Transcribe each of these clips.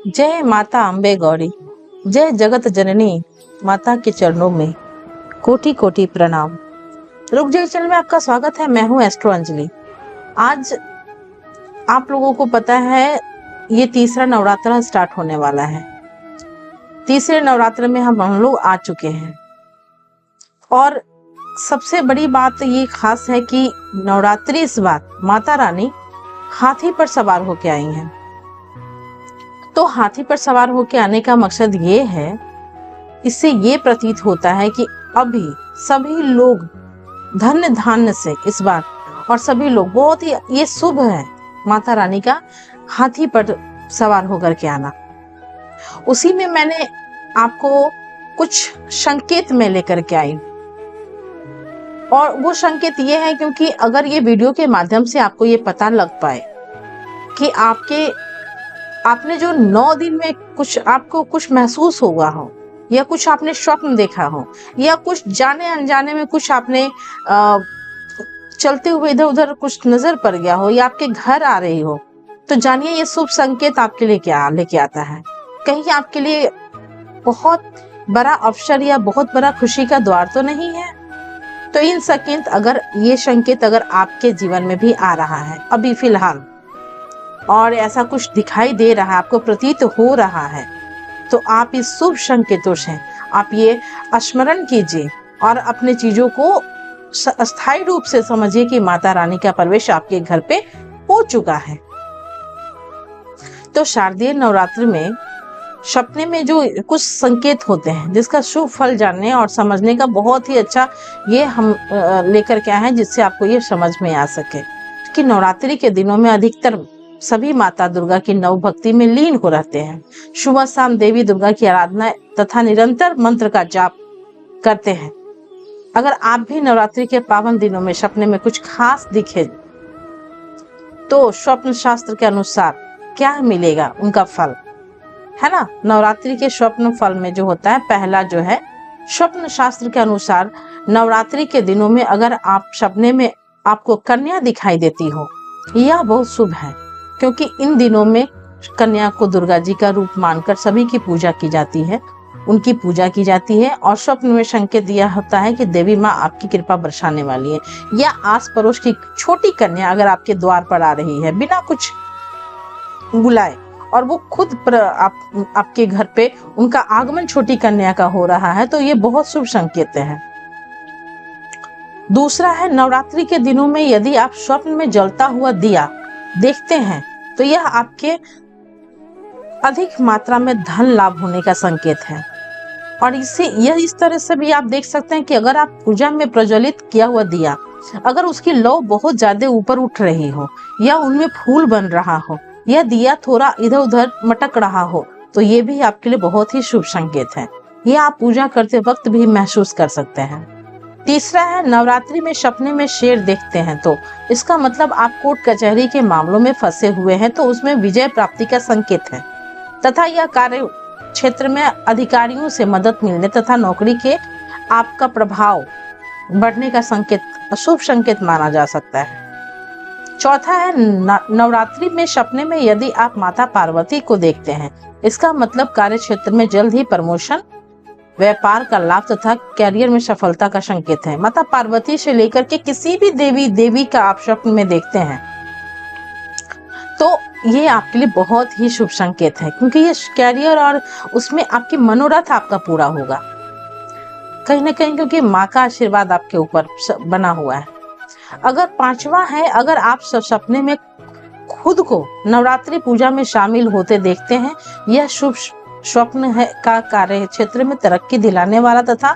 जय माता अम्बे गौरी, जय जगत जननी माता के चरणों में कोटि कोटि प्रणाम। रुक जाइए चैनल में आपका स्वागत है। मैं हूं एस्ट्रो अंजलि। आज आप लोगों को पता है ये तीसरा नवरात्र स्टार्ट होने वाला है। तीसरे नवरात्र में हम लोग आ चुके हैं और सबसे बड़ी बात ये खास है कि नवरात्रि इस बार माता रानी हाथी पर सवार होके आई हैं। तो हाथी पर सवार होके आने का मकसद ये है, इससे ये प्रतीत होता है कि अभी सभी लोग धन्य धान्य से इस बार, और सभी लोग बहुत ही ये शुभ है माता रानी का हाथी पर सवार होकर के आना। उसी में मैंने आपको कुछ संकेत में लेकर के आई, और वो संकेत ये है क्योंकि अगर ये वीडियो के माध्यम से आपको ये पता लग पाए कि आपने जो 9 दिन में आपको कुछ महसूस हुआ हो, या कुछ आपने स्वप्न देखा हो, या कुछ जाने अनजाने में कुछ आपने चलते हुए इधर उधर कुछ नजर पड़ गया हो, या आपके घर आ रही हो, तो जानिए ये शुभ संकेत आपके लिए क्या लेके आता है। कहीं आपके लिए बहुत बड़ा अवसर या बहुत बड़ा खुशी का द्वार तो नहीं है। तो इन संकेत अगर आपके जीवन में भी आ रहा है अभी फिलहाल, और ऐसा कुछ दिखाई दे रहा है, आपको प्रतीत हो रहा है, तो आप इस शुभ संकेतों से आप ये स्मरण कीजिए और अपने चीजों को अस्थायी रूप से समझिए कि माता रानी का प्रवेश आपके घर पे हो चुका है। तो शारदीय नवरात्र में सपने में जो कुछ संकेत होते हैं, जिसका शुभ फल जानने और समझने का बहुत ही अच्छा ये हम लेकर के आए हैं, जिससे आपको ये समझ में आ सके कि नवरात्रि के दिनों में अधिकतर सभी माता दुर्गा की नव भक्ति में लीन हो रहते हैं। सुबह शाम देवी दुर्गा की आराधना तथा निरंतर मंत्र का जाप करते हैं। अगर आप भी नवरात्रि के पावन दिनों में सपने में कुछ खास दिखे, तो स्वप्न शास्त्र के अनुसार क्या मिलेगा उनका फल, है ना। नवरात्रि के स्वप्न फल में जो होता है, पहला जो है स्वप्न शास्त्र के अनुसार नवरात्रि के दिनों में अगर आप सपने में आपको कन्या दिखाई देती हो, यह बहुत शुभ है, क्योंकि इन दिनों में कन्या को दुर्गा जी का रूप मानकर सभी की पूजा की जाती है, उनकी पूजा की जाती है। और स्वप्न में संकेत दिया होता है कि देवी माँ आपकी कृपा बरसाने वाली है, या आस पड़ोस की छोटी कन्या अगर आपके द्वार पर आ रही है बिना कुछ बुलाए, और वो खुद आपके घर पे उनका आगमन छोटी कन्या का हो रहा है, तो ये बहुत शुभ संकेत है। दूसरा है, नवरात्रि के दिनों में यदि आप स्वप्न में जलता हुआ दिया देखते हैं, तो यह आपके अधिक मात्रा में धन लाभ होने का संकेत है। और इस तरह से भी आप देख सकते हैं कि अगर आप पूजा में प्रज्वलित किया हुआ दिया, अगर उसकी लौ बहुत ज्यादा ऊपर उठ रही हो, या उनमें फूल बन रहा हो, या दिया थोड़ा इधर उधर मटक रहा हो, तो ये भी आपके लिए बहुत ही शुभ संकेत है। ये आप पूजा करते वक्त भी महसूस कर सकते हैं। तीसरा है, नवरात्रि में सपने में शेर देखते हैं, तो इसका मतलब आप कोर्ट कचहरी के मामलों में फंसे हुए हैं, तो उसमें विजय प्राप्ति का संकेत है, तथा यह कार्य क्षेत्र में अधिकारियों से मदद मिलने तथा नौकरी के आपका प्रभाव बढ़ने का संकेत, शुभ संकेत माना जा सकता है। चौथा है, नवरात्रि में सपने में यदि आप माता पार्वती को देखते हैं, इसका मतलब कार्य क्षेत्र में जल्द ही प्रमोशन, व्यापार का लाभ तथा कैरियर में सफलता का संकेत है। माता पार्वती से लेकर के किसी भी देवी का आप स्वप्न में देखते हैं, तो ये आपके लिए बहुत ही शुभ संकेत है, क्योंकि ये कैरियर और उसमें आपकी मनोरथ आपका पूरा होगा कहीं ना कहीं, क्योंकि माँ का आशीर्वाद आपके ऊपर बना हुआ है। अगर पांचवा है, अगर आप सपने में खुद को नवरात्रि पूजा में शामिल होते देखते हैं, यह शुभ स्वप्न है का कार्य क्षेत्र में तरक्की दिलाने वाला तथा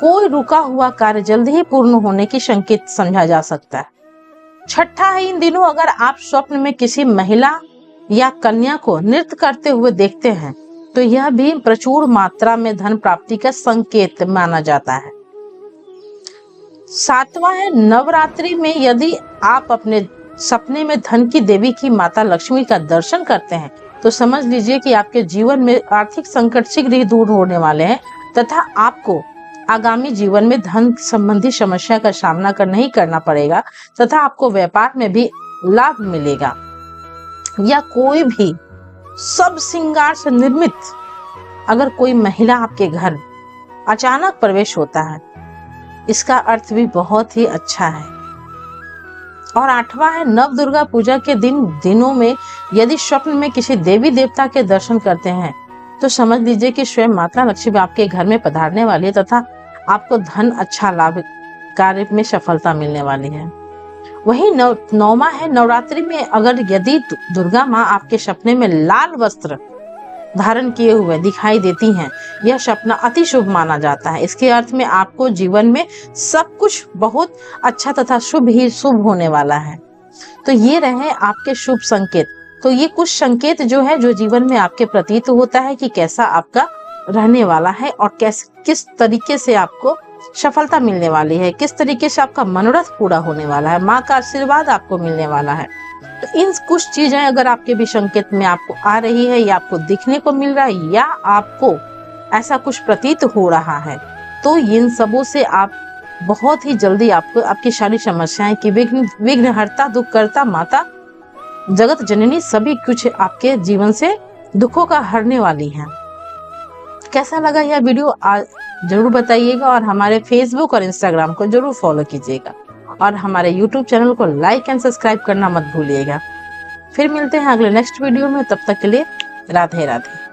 कोई रुका हुआ कार्य जल्द ही पूर्ण होने की संकेत समझा जा सकता है। छठा है, इन दिनों अगर आप स्वप्न में किसी महिला या कन्या को नृत्य करते हुए देखते हैं, तो यह भी प्रचुर मात्रा में धन प्राप्ति का संकेत माना जाता है। सातवां है, नवरात्रि में यदि आप अपने सपने में धन की देवी की माता लक्ष्मी का दर्शन करते हैं, तो समझ लीजिए कि आपके जीवन में आर्थिक संकट शीघ्र ही दूर होने वाले हैं, तथा आपको आगामी जीवन में धन संबंधी समस्या का सामना नहीं करना पड़ेगा तथा आपको व्यापार में भी लाभ मिलेगा। या कोई भी सब श्रृंगार से निर्मित अगर कोई महिला आपके घर अचानक प्रवेश होता है, इसका अर्थ भी बहुत ही अच्छा है। और 8वां है, नव दुर्गा पूजा के दिनों में यदि स्वप्न में किसी देवी देवता के दर्शन करते हैं तो समझ लीजिए कि स्वयं माता लक्ष्मी आपके घर में पधारने वाली है तथा आपको धन अच्छा लाभ, कार्य में सफलता मिलने वाली है। वही 9वां है, नवरात्रि में अगर यदि दुर्गा माँ आपके सपने में लाल वस्त्र धारण किए हुए दिखाई देती हैं, यह सपना अति शुभ माना जाता है। इसके अर्थ में आपको जीवन में सब कुछ बहुत अच्छा तथा शुभ ही शुभ होने वाला है। तो ये रहे आपके शुभ संकेत। तो ये कुछ संकेत जो है जो जीवन में आपके प्रतीत होता है कि कैसा आपका रहने वाला है और किस तरीके से आपको सफलता मिलने वाली है, किस तरीके से आपका मनोरथ पूरा होने वाला है, माँ का आशीर्वाद आपको मिलने वाला है। तो इन कुछ चीजें अगर आपके भी संकेत में आपको आ रही है या आपको दिखने को मिल रहा है या आपको ऐसा कुछ प्रतीत हो रहा है, तो इन सबों से आप बहुत ही जल्दी आपको आपकी सारी समस्याएं की विघ्नहर्ता, दुखकर्ता माता जगत जननी सभी कुछ आपके जीवन से दुखों का हरने वाली हैं। कैसा लगा यह वीडियो जरूर बताइएगा और हमारे फेसबुक और इंस्टाग्राम को जरूर फॉलो कीजिएगा और हमारे यूट्यूब चैनल को लाइक एंड सब्सक्राइब करना मत भूलिएगा। फिर मिलते हैं अगले नेक्स्ट वीडियो में, तब तक के लिए राधे राधे।